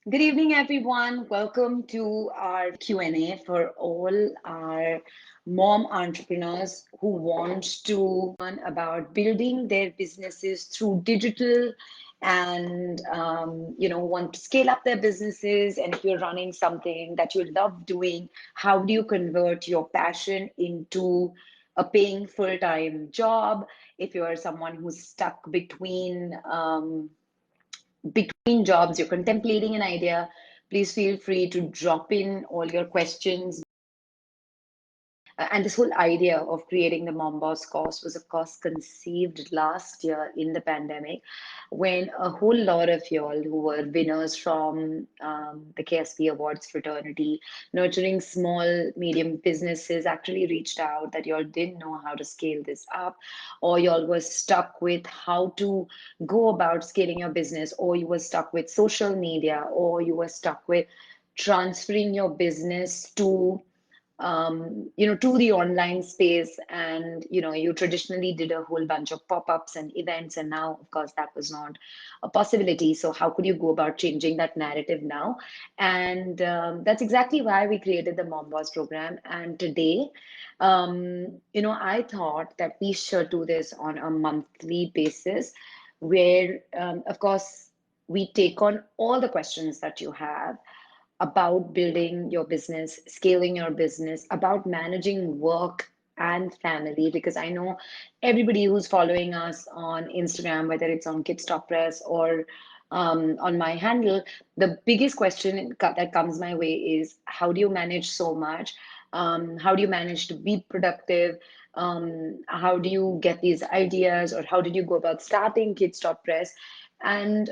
Good evening, everyone. Welcome to our Q&A for all our mom entrepreneurs who want to learn about building their businesses through digital and want to scale up their businesses. And if you're running something that you love doing, how do you convert your passion into a paying full-time job? If you're someone who's stuck between jobs, you're contemplating an idea, please feel free to drop in all your questions. And this whole idea of creating the Mom Boss course was, of course, conceived last year in the pandemic when a whole lot of y'all who were winners from the KSP Awards fraternity, nurturing small, medium businesses, actually reached out that y'all didn't know how to scale this up, or y'all were stuck with how to go about scaling your business, or you were stuck with social media, or you were stuck with transferring your business to the online space. And, you traditionally did a whole bunch of pop-ups and events, and now, of course, that was not a possibility. So how could you go about changing that narrative now? And that's exactly why we created the Mom Boss program. And today, I thought that we should do this on a monthly basis, where, of course, we take on all the questions that you have about building your business, scaling your business, about managing work and family. Because I know everybody who's following us on Instagram, whether it's on Kidsstoppress or on my handle, the biggest question that comes my way is how do you manage so much? How do you manage to be productive? How do you get these ideas, or how did you go about starting Kidsstoppress? And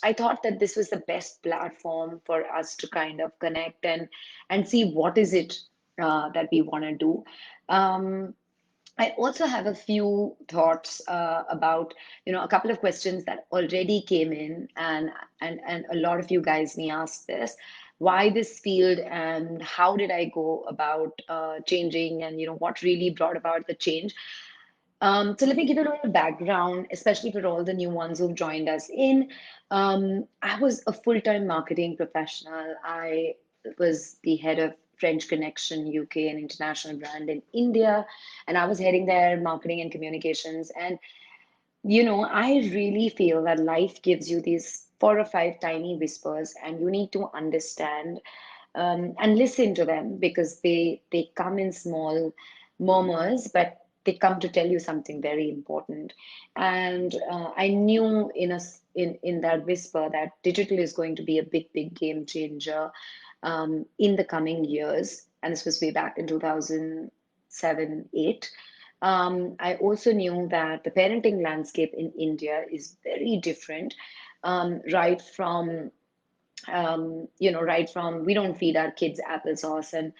I thought that this was the best platform for us to kind of connect and see what is it that we want to do. Um, I also have a few thoughts about, a couple of questions that already came in, and a lot of you guys may ask this. Why this field, and how did I go about changing, and what really brought about the change? So let me give you a little background, especially for all the new ones who've joined us in. I was a full-time marketing professional. I was the head of French Connection UK and international brand in India, and I was heading their marketing and communications. And I really feel that life gives you these four or five tiny whispers, and you need to understand and listen to them, because they come in small murmurs, but they come to tell you something very important. And I knew in that whisper that digital is going to be a big game changer in the coming years. And this was way back in 2007, 8. I also knew that the parenting landscape in India is very different, right from we don't feed our kids applesauce, and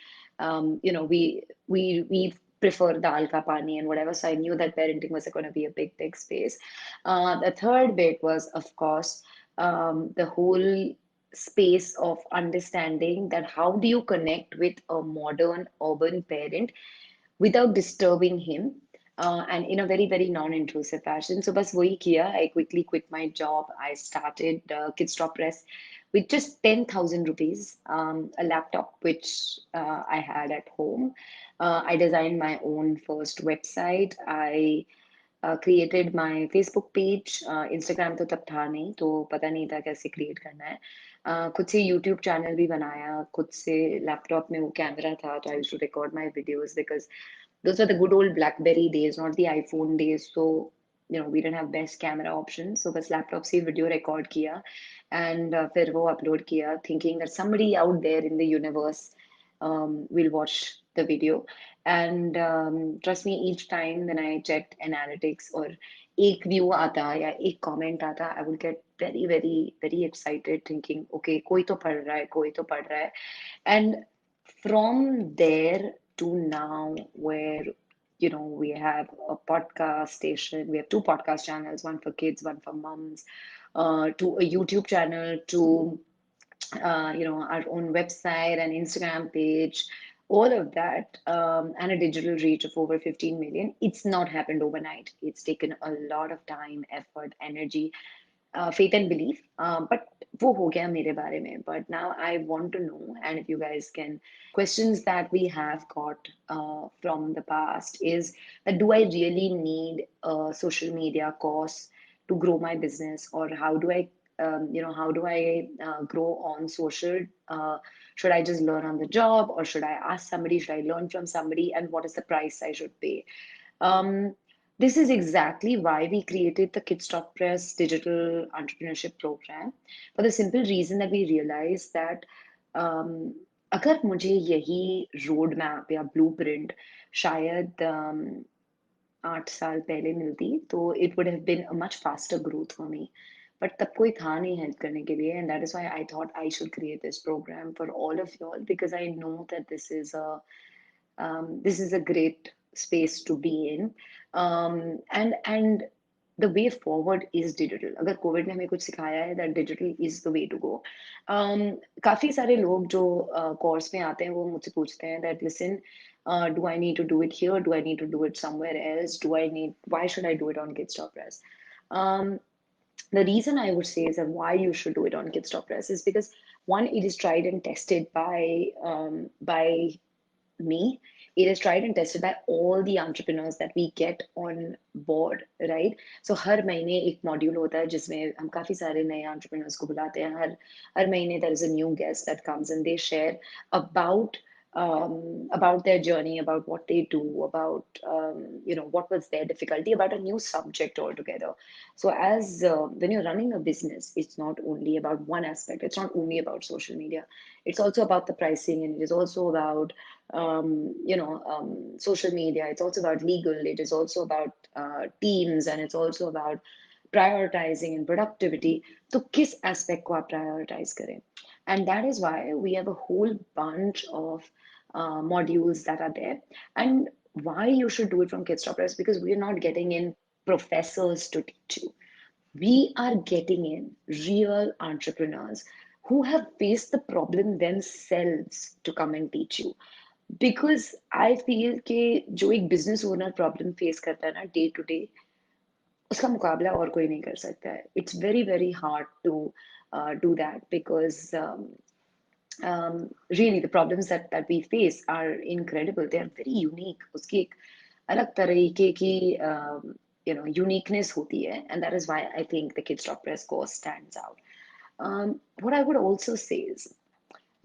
we prefer dal ka pani and whatever. So I knew that parenting was going to be a big space. The third bit was, of course, the whole space of understanding that how do you connect with a modern urban parent without disturbing him, and in a very non-intrusive fashion. So bas wahi kiya. I quickly quit my job. I started Kidsstoppress with just 10,000 rupees, a laptop which I had at home. I designed my own first website. I created my Facebook page. Instagram तो तब था नहीं, तो पता नहीं था कैसे create करना है. खुद से YouTube channel भी बनाया. खुद से laptop में वो camera था, तो I used to record my videos, because those are the good old BlackBerry days, not the iPhone days. So, we didn't have best camera options. So बस laptop से video record किया, and फिर वो upload किया, thinking that somebody out there in the universe will watch the video. And trust me, each time when I checked analytics, or एक view आता या एक comment आता, I would get very excited, thinking, okay, कोई तो पढ़ रहा है, कोई तो पढ़ रहा है. And from there to now, where we have a podcast station, we have two podcast channels, one for kids, one for moms, to a YouTube channel, to our own website and Instagram page, all of that, and a digital reach of over 15 million. It's not happened overnight. It's taken a lot of time, effort, energy, faith and belief. But वो हो गया मेरे बारे में. But now I want to know, and if you guys can, questions that we have got from the past is that do I really need a social media course to grow my business, or how do I, how do I grow on social? Should I just learn on the job, or should I ask somebody? Should I learn from somebody? And what is the price I should pay? Um, this is exactly why we created the Kidsstoppress Digital Entrepreneurship Program, for the simple reason that we realized that um, अगर मुझे यही road map या blueprint शायद 8 साल पहले मिलती तो it would have been a much faster growth for me. But तब कोई था नहीं हेल्प करने के लिए, and that is why I thought I should create this program for all of y'all, because I know that this is a great space to be in. And the way forward is digital. अगर Covid ने हमें कुछ सिखाया है that digital is the way to go. काफी सारे लोग जो कोर्स में आते हैं वो मुझसे पूछते हैं that listen, do I need to do it here? Do I need to do it somewhere else? Why should I do it on Kidsstoppress? Um, the reason I would say is that why you should do it on Kidsstoppress is because one, it is tried and tested by me. It is tried and tested by all the entrepreneurs that we get on board, right? So हर महीने एक module होता है जिसमें हम काफी सारे नए entrepreneurs को बुलाते हैं. हर महीने there is a new guest that comes and they share about about their journey, about what they do, about what was their difficulty, about a new subject altogether. So as when you're running a business, it's not only about one aspect. It's not only about social media. It's also about the pricing, and it is also about social media. It's also about legal. It is also about teams, and it's also about prioritizing and productivity. तो किस aspect को आप prioritize करें? And that is why we have a whole bunch of modules that are there. And why you should do it from Kidsstoppress, because we are not getting in professors to teach you. We are getting in real entrepreneurs who have faced the problem themselves to come and teach you. Because I feel कि जो एक business owner problem face करता है ना day to day, उसका मुकाबला और कोई नहीं कर सकता है. It's very very hard to do that, because really the problems that we face are incredible. They are very unique. उसकी एक अलग तरीके की uniqueness होती है, and that is why I think the Kidsstoppress course stands out. What I would also say is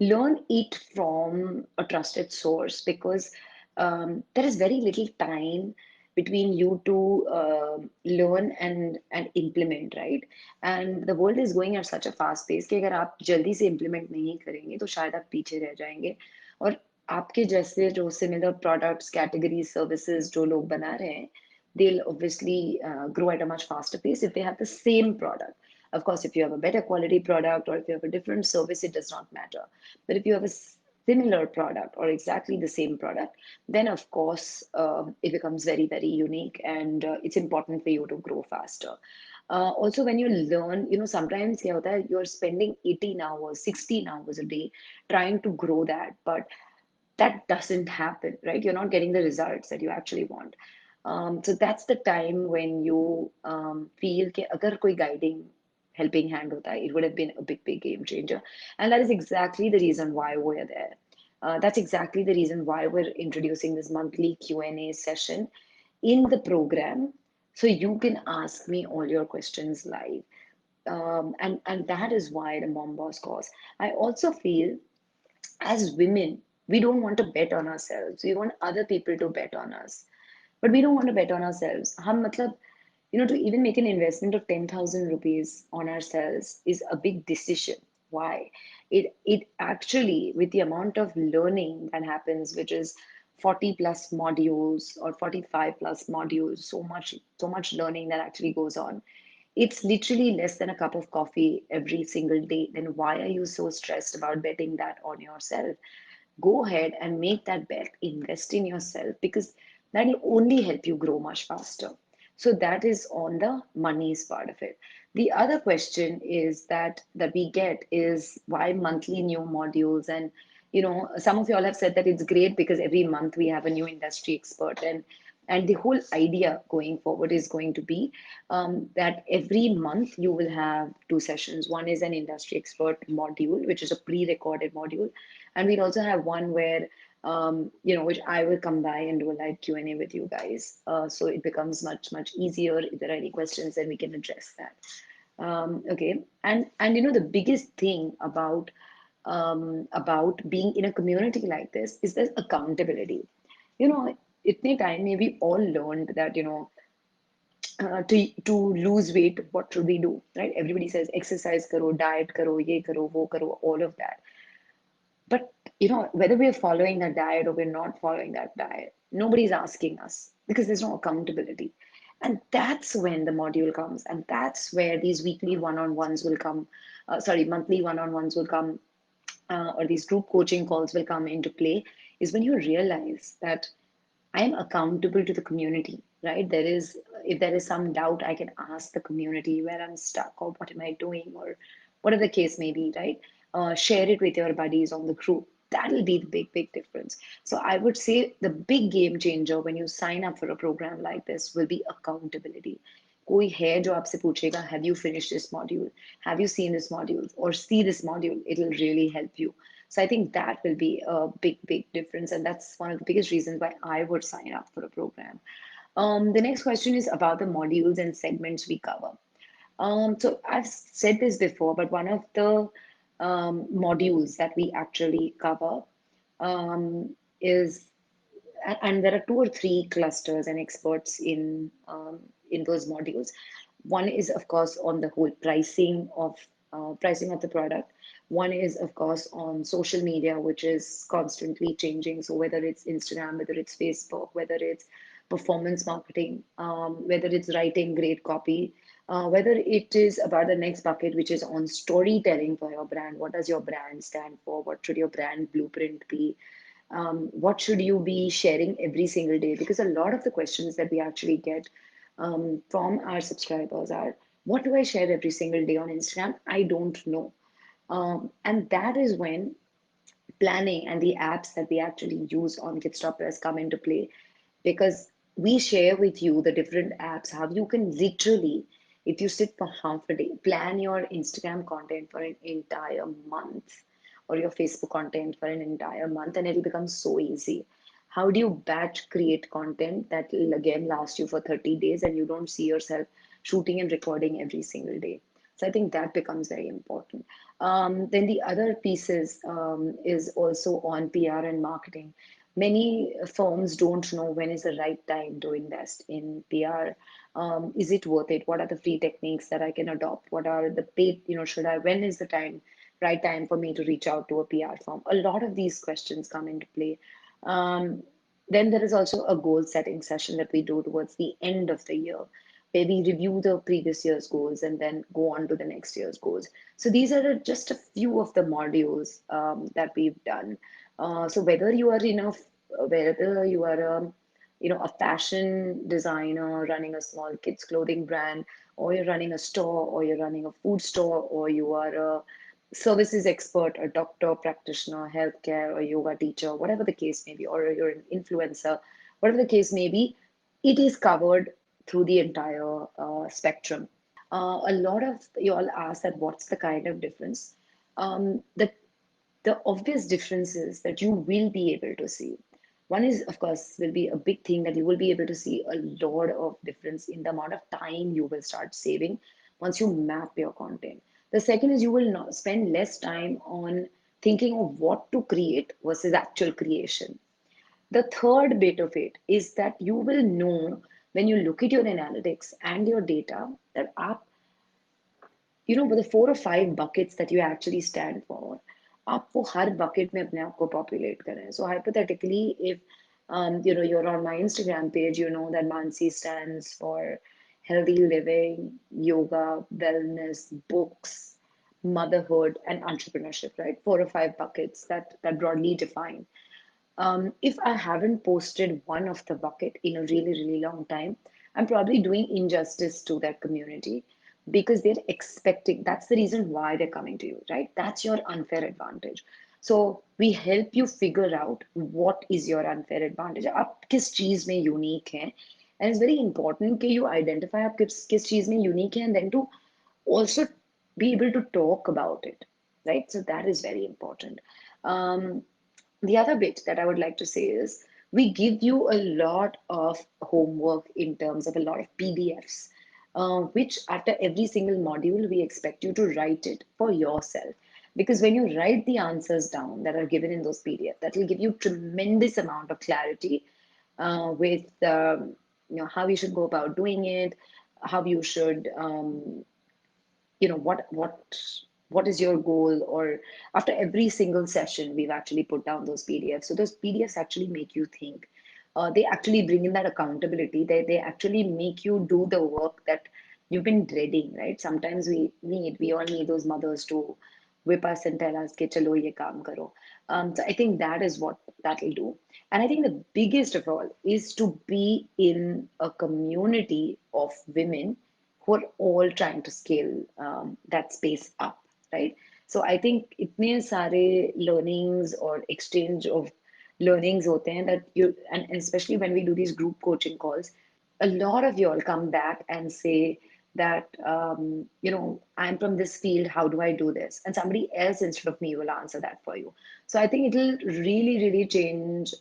learn it from a trusted source, because there is very little time between you to learn and implement, right? And the world is going at such a fast pace कि अगर आप जल्दी से implement नहीं करेंगे तो शायद आप पीछे रह जाएंगे. और आपके जैसे जो similar products, categories, services जो लोग बना रहे हैं, they'll obviously grow at a much faster pace if they have the same product. Of course, if you have a better quality product or if you have a different service, it does not matter. But if you have a similar product or exactly the same product, then of course it becomes very, very unique, and it's important for you to grow faster. Also, when you learn, sometimes kya hota hai, you're spending 18 hours, 16 hours a day trying to grow that, but that doesn't happen, right? You're not getting the results that you actually want. So that's the time when you feel कि अगर कोई guiding helping hand hota hai, it would have been a big, big game changer. And that is exactly the reason why we're there. That's exactly the reason why we're introducing this monthly Q&A session in the program, so you can ask me all your questions live. And that is why the Mom Boss course. I also feel as women, we don't want to bet on ourselves. We want other people to bet on us. But we don't want to bet on ourselves. हम मतलब, to even make an investment of 10,000 rupees on ourselves is a big decision. Why? It actually, with the amount of learning that happens, which is 40 plus modules or 45 plus modules, so much learning that actually goes on. It's literally less than a cup of coffee every single day. Then why are you so stressed about betting that on yourself? Go ahead and make that bet, invest in yourself, because that will only help you grow much faster. So that is on the money's part of it. The other question is that we get is why monthly new modules? And some of you all have said that it's great because every month we have a new industry expert, And the whole idea going forward is going to be that every month you will have two sessions. One is an industry expert module, which is a pre-recorded module, and we'll also have one where which I will come by and do a live Q&A with you guys. So it becomes much easier. If there are any questions, then we can address that. Okay, and the biggest thing about being in a community like this is there's accountability. You know, itne time में we all learned that to lose weight, what should we do, right? Everybody says exercise karo, diet karo, ye karo, wo karo, all of that. But whether we're following that diet or we're not following that diet, nobody's asking us because there's no accountability. And that's when the module comes, and that's where these weekly one-on-ones will come. Sorry, monthly one-on-ones will come, or these group coaching calls will come into play. Is when you realize that I am accountable to the community, right? If there is some doubt, I can ask the community where I'm stuck or what am I doing or whatever the case may be, right? Share it with your buddies on the group. That'll be the big difference. So I would say the big game changer when you sign up for a program like this will be accountability. कोई है जो आपसे पूछेगा, have you finished this module? Have you seen this module? Or see this module? It'll really help you. So I think that will be a big difference. And that's one of the biggest reasons why I would sign up for a program. The next question is about the modules and segments we cover. So I've said this before, but one of the modules that we actually cover is, and there are two or three clusters and experts in those modules. One is, of course, on the whole pricing of the product. One is, of course, on social media, which is constantly changing. So whether it's Instagram, whether it's Facebook, whether it's performance marketing, whether it's writing great copy, whether it is about the next bucket, which is on storytelling for your brand. What does your brand stand for? What should your brand blueprint be? What should you be sharing every single day? Because a lot of the questions that we actually get from our subscribers are, what do I share every single day on Instagram? I don't know. And that is when planning and the apps that we actually use on Kidsstoppress come into play, because we share with you the different apps, how you can literally, if you sit for half a day, plan your Instagram content for an entire month or your Facebook content for an entire month, and it'll become so easy. How do you batch create content that will again last you for 30 days and you don't see yourself shooting and recording every single day? So I think that becomes very important. Then the other pieces is also on PR and marketing. Many firms don't know when is the right time to invest in PR. Is it worth it? What are the free techniques that I can adopt? What are the paid, when is the right time for me to reach out to a PR firm? A lot of these questions come into play. Um, then there is also a goal setting session that we do towards the end of the year, where we review the previous year's goals and then go on to the next year's goals. So these are just a few of the modules that we've done. So whether you are a fashion designer running a small kids clothing brand, or you're running a store, or you're running a food store, or you are a services expert, a doctor, practitioner, healthcare, or yoga teacher, whatever the case may be, or you're an influencer, whatever the case may be, it is covered through the entire spectrum. A lot of you all ask that what's the kind of difference? The obvious difference is that you will be able to see. One is, of course, will be a big thing that you will be able to see a lot of difference in the amount of time you will start saving once you map your content. The second is you will not spend less time on thinking of what to create versus actual creation. The third bit of it is that you will know when you look at your analytics and your data that up, with the 4 or 5 buckets that you actually stand for, आप वो हर bucket में अपने आप को populate करें. So hypothetically, if you're on my Instagram page, you know that Mansi stands for healthy living, yoga, wellness, books, motherhood, and entrepreneurship, right? 4 or 5 buckets that broadly define. If I haven't posted one of the bucket in a really long time, I'm probably doing injustice to that community because they're expecting, that's the reason why they're coming to you, right? That's your unfair advantage. So we help you figure out what is your unfair advantage. आप किस चीज में unique हैं, and it's very important कि you identify आप किस चीज में unique हैं, and then to also be able to talk about it, right? So that is very important. Um, the other bit that I would like to say is we give you a lot of homework in terms of a lot of PDFs, which after every single module, we expect you to write it for yourself. Because when you write the answers down that are given in those PDF, that will give you tremendous amount of clarity with how you should go about doing it, how you should what is your goal, or after every single session we've actually put down those PDFs. So those PDFs actually make you think. They actually bring in that accountability. They actually make you do the work that you've been dreading, right? Sometimes we all need those mothers to whip us and tell us कि चलो ये काम करो. So I think that is what that will do. And I think the biggest of all is to be in a community of women who are all trying to scale that space up, right? So I think इतने सारे learnings or exchange of learnings होते हैं that and especially when we do these group coaching calls, a lot of you all come back and say that I'm from this field, how do I do this? And somebody else instead of me will answer that for you. So I think it'll really, really change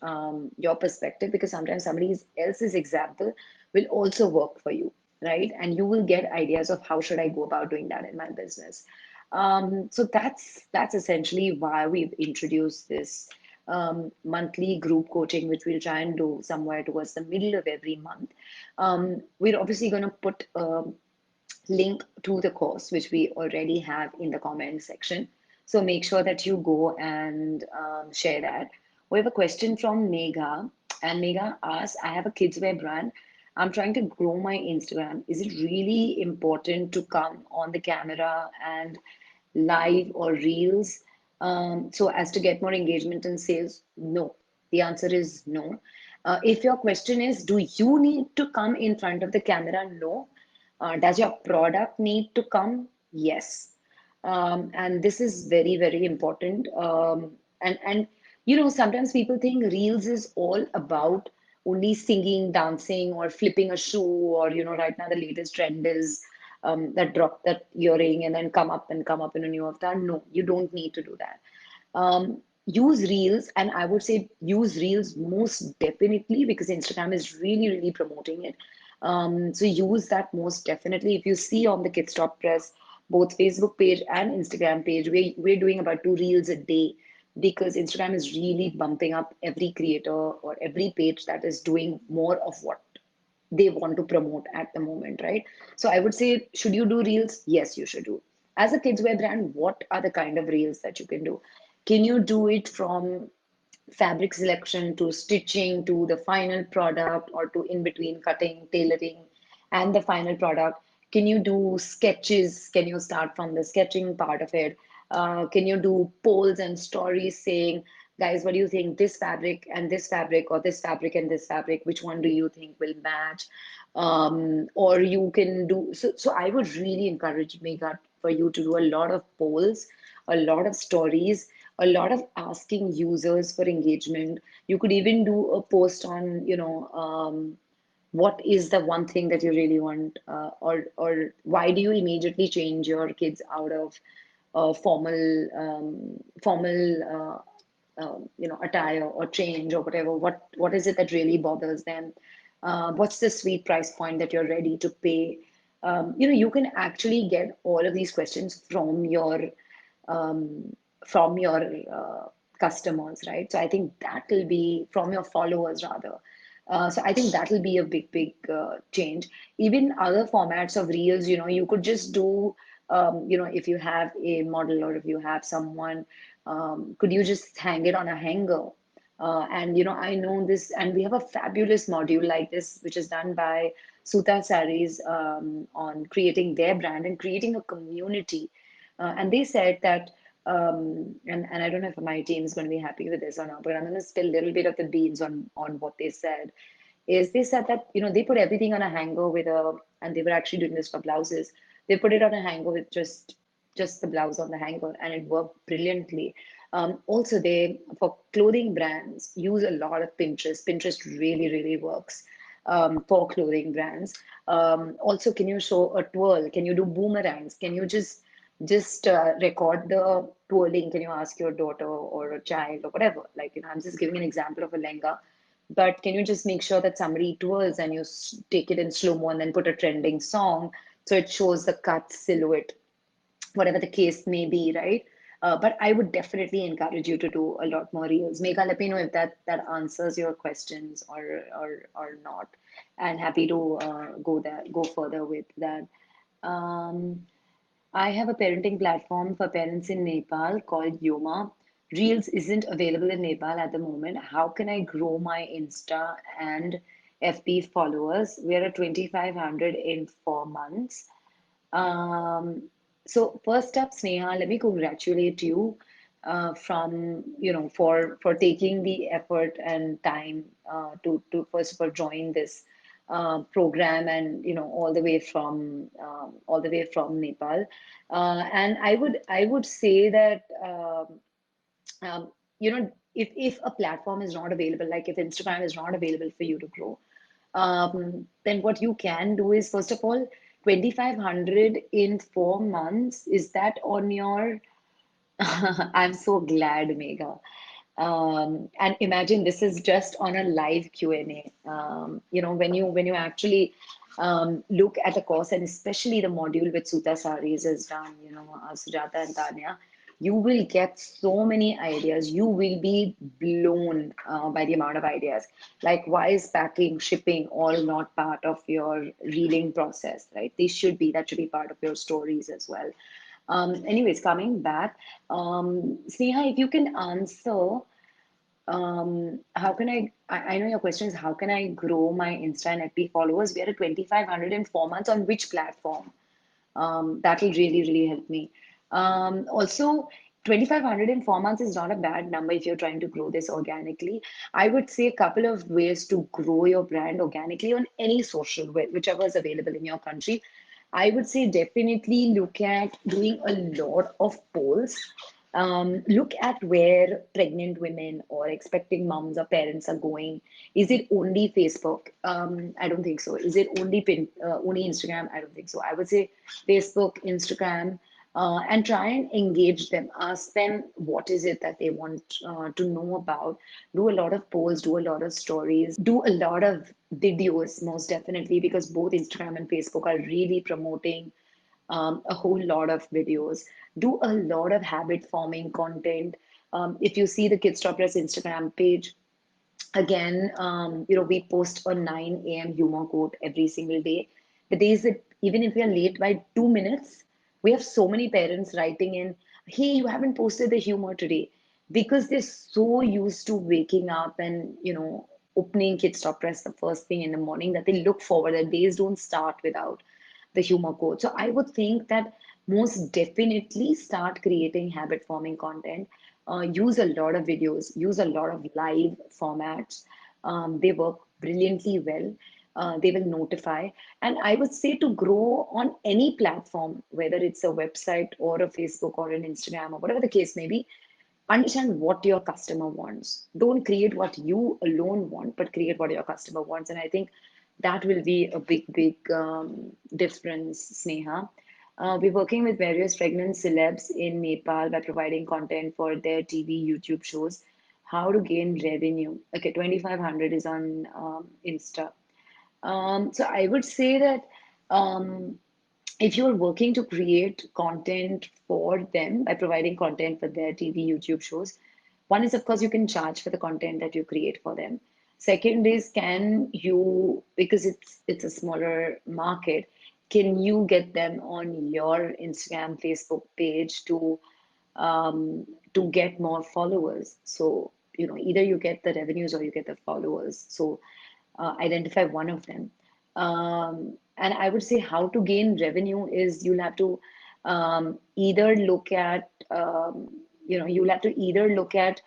your perspective, because sometimes somebody else's example will also work for you, right? And you will get ideas of how should I go about doing that in my business. So that's essentially why we've introduced this monthly group coaching, which we'll try and do somewhere towards the middle of every month. We're obviously going to put a link to the course, which we already have in the comment section. So make sure that you go and share that. We have a question from Megha, and Megha asks, I have a kidswear brand. I'm trying to grow my Instagram. Is it really important to come on the camera and live or reels so as to get more engagement and sales? No. The answer is no. If your question is, do you need to come in front of the camera? No. Does your product need to come? Yes. And this is very, very important. And sometimes people think Reels is all about only singing, dancing, or flipping a shoe, or right now the latest trend is that drop that earring and then come up in a new avatar. No, you don't need to do that. Use Reels, and I would say use Reels most definitely because Instagram is really, really promoting it. So use that most definitely. If you see on the Kidsstoppress, both Facebook page and Instagram page, we're doing about 2 Reels a day because Instagram is really bumping up every creator or every page that is doing more of what they want to promote at the moment, right? So I would say, should you do Reels? Yes, you should do. As a kidswear brand, what are the kind of Reels that you can do? Can you do it from fabric selection to stitching to the final product, or to in between cutting, tailoring, and the final product? Can you do sketches? Can you start from the sketching part of it? Can you do polls and stories saying, guys, what do you think? This fabric and this fabric, or this fabric and this fabric, which one do you think will match? Or you can do so. I would really encourage Megha for you to do a lot of polls, a lot of stories, a lot of asking users for engagement. You could even do a post on, what is the one thing that you really want, or why do you immediately change your kids out of formal attire or change or whatever. What is it that really bothers them? What's the sweet price point that you're ready to pay? You can actually get all of these questions um, from your customers, right? So I think that will be from your followers rather. So I think that will be a big, big change. Even other formats of reels, you could just do, if you have a model or if you have someone, could you just hang it on a hanger? And I know this, and we have a fabulous module like this, which is done by Suta Saris on creating their brand and creating a community. And they said that, and I don't know if my team is going to be happy with this or not, but I'm going to spill a little bit of the beans on what they said. Is they said that they put everything on a hanger with a, and they were actually doing this for blouses. They put it on a hanger with just the blouse on the hanger, and it worked brilliantly. Also, they for clothing brands use a lot of Pinterest. Pinterest really, really works for clothing brands. Also, can you show a twirl? Can you do boomerangs? Can you just record the twirling? Can you ask your daughter or a child or whatever? Like, I'm just giving an example of a lenga, but can you just make sure that somebody twirls and you take it in slow-mo and then put a trending song so it shows the cut silhouette, whatever the case may be, right? But I would definitely encourage you to do a lot more reels. Megha, let me know if that answers your questions or not. And happy to go further with that. Um, I have a parenting platform for parents in Nepal called Yoma. Reels isn't available in Nepal at the moment. How can I grow my Insta and FB followers? We are at 2,500 in 4 months. Um, so first up, Sneha, let me congratulate you for taking the effort and time to first of all join this program, and all the way from Nepal. And I would say that if a platform is not available, like if Instagram is not available for you to grow, then what you can do is, first of all, 2,500 in 4 months, is that on your I'm so glad, Megha. And imagine this is just on a live Q&A. When you actually look at a course, and especially the module with Suta Saris is done, Sujata and Tanya, you will get so many ideas. You will be blown by the amount of ideas. Like, why is packing, shipping all not part of your reeling process, right? That should be part of your stories as well. Anyways, coming back, Sneha, if you can answer, how can I know your question is how can I grow my Insta and FB followers? We are at 2,500 in 4 months. On which platform? That will really, really help me. Also, 2,500 in 4 months is not a bad number if you're trying to grow this organically. I would say a couple of ways to grow your brand organically on any social, whichever is available in your country. I would say definitely look at doing a lot of polls. Look at where pregnant women or expecting moms or parents are going. Is it only Facebook? I don't think so. Is it only Instagram? I don't think so. I would say Facebook, Instagram, and try and engage them. Ask them what is it that they want to know about. Do a lot of polls, do a lot of stories, do a lot of videos, most definitely, because both Instagram and Facebook are really promoting a whole lot of videos. Do a lot of habit forming content. If you see the Kidsstoppress Instagram page, again, we post a 9 a.m. humor quote every single day. The days that even if we are late by 2 minutes, we have so many parents writing in, hey, you haven't posted the humor today, because they're so used to waking up and, opening Kidsstoppress the first thing in the morning, that they look forward. Their days don't start without the humor quote. So I would think that most definitely start creating habit forming content. Use a lot of videos, use a lot of live formats. They work brilliantly well. They will notify. And I would say to grow on any platform, whether it's a website or a Facebook or an Instagram or whatever the case may be, understand what your customer wants. Don't create what you alone want, but create what your customer wants. And I think that will be a big, big difference, Sneha. We're working with various pregnant celebs in Nepal by providing content for their TV, YouTube shows. How to gain revenue? Okay, 2,500 is on Insta. So I would say that um, if you're working to create content for them by providing content for their TV, YouTube shows, one is, of course, you can charge for the content that you create for them. Second is, can you, because it's a smaller market, can you get them on your Instagram, Facebook page to get more followers? So, either you get the revenues or you get the followers. So, identify one of them. And I would say how to gain revenue is you'll have to either look at, you'll have to either look at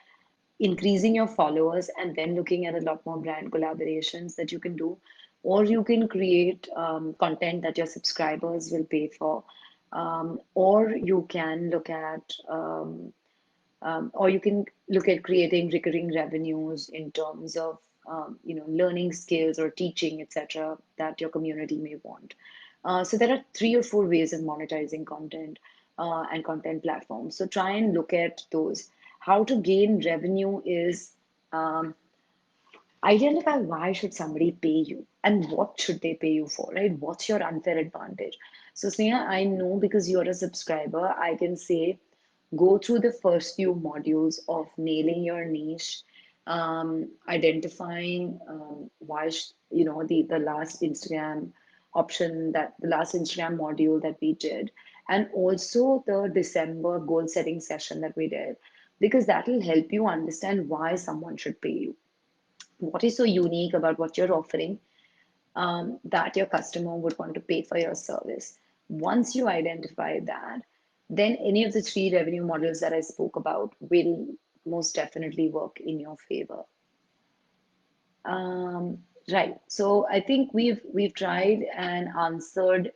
increasing your followers and then looking at a lot more brand collaborations that you can do, or you can create content that your subscribers will pay for. Or you can look at or you can look at creating recurring revenues in terms of learning skills or teaching, etc., that your community may want. So there are 3 or 4 ways of monetizing content and content platforms. So try and look at those. How to gain revenue is um, identify why should somebody pay you and what should they pay you for, right? What's your unfair advantage? So Sneha, I know because you're a subscriber, I can say go through the first few modules of nailing your niche, identifying why the last Instagram option, that the last Instagram module that we did, and also the December goal setting session that we did, because that will help you understand why someone should pay you. What is so unique about what you're offering that your customer would want to pay for your service? Once you identify that, then any of the 3 revenue models that I spoke about will most definitely work in your favor. Right. So I think we've tried and answered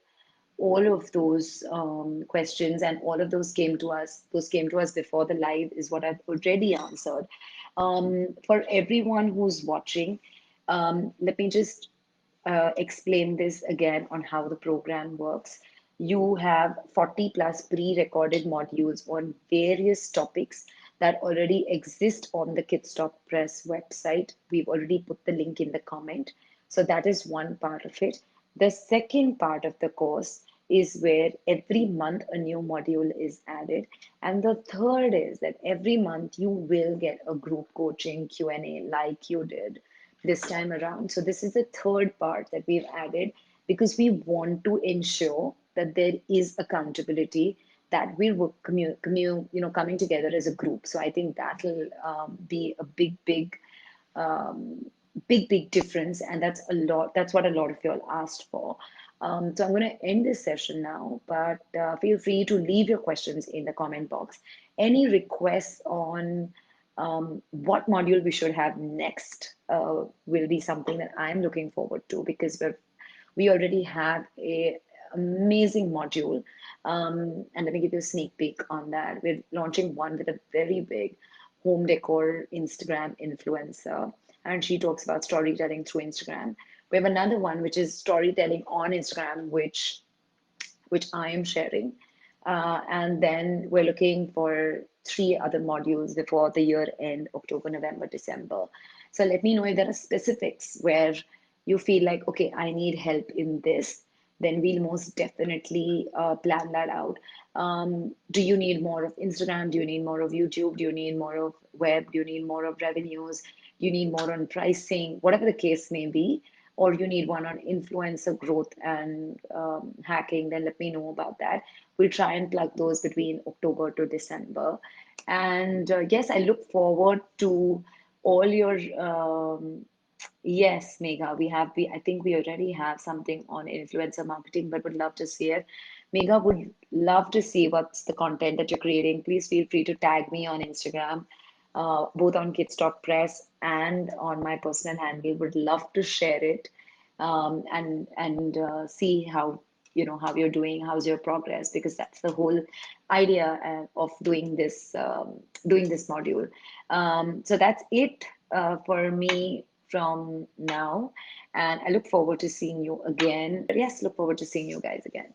all of those questions, and all of those came to us. Those came to us before the live, is what I've already answered. For everyone who's watching, let me just explain this again on how the program works. You have 40 plus pre-recorded modules on various topics that already exist on the Kidsstoppress website. We've already put the link in the comment. So that is one part of it. The second part of the course is where every month a new module is added. And the third is that every month you will get a group coaching Q&A like you did this time around. So this is the third part that we've added because we want to ensure that there is accountability, that we're coming together as a group. So I think that will be a um, big difference, and that's a lot. That's what a lot of you all asked for. So I'm going to end this session now, but feel free to leave your questions in the comment box. Any requests on what module we should have next will be something that I'm looking forward to, because we already have a amazing module. And let me give you a sneak peek on that. We're launching one with a very big home decor Instagram influencer, and she talks about storytelling through Instagram. We have another one which is storytelling on Instagram, which I am sharing. And then we're looking for 3 other modules before the year end, October, November, December. So let me know if there are specifics where you feel like, okay, I need help in this. Then we'll most definitely plan that out. Do you need more of Instagram? Do you need more of YouTube? Do you need more of web? Do you need more of revenues? Do you need more on pricing? Whatever the case may be, or you need one on influencer growth and hacking, then let me know about that. We'll try and plug those between October to December. And yes, I look forward to all your yes, Megha, I think we already have something on influencer marketing, but would love to see it. Megha would love to see what's the content that you're creating. Please feel free to tag me on Instagram, both on Kidsstoppress and on my personal handle. Would love to share it, and see how you're doing, how's your progress, because that's the whole idea of doing this module. So that's it for me from now, and I look forward to seeing you again. Yes, look forward to seeing you guys again.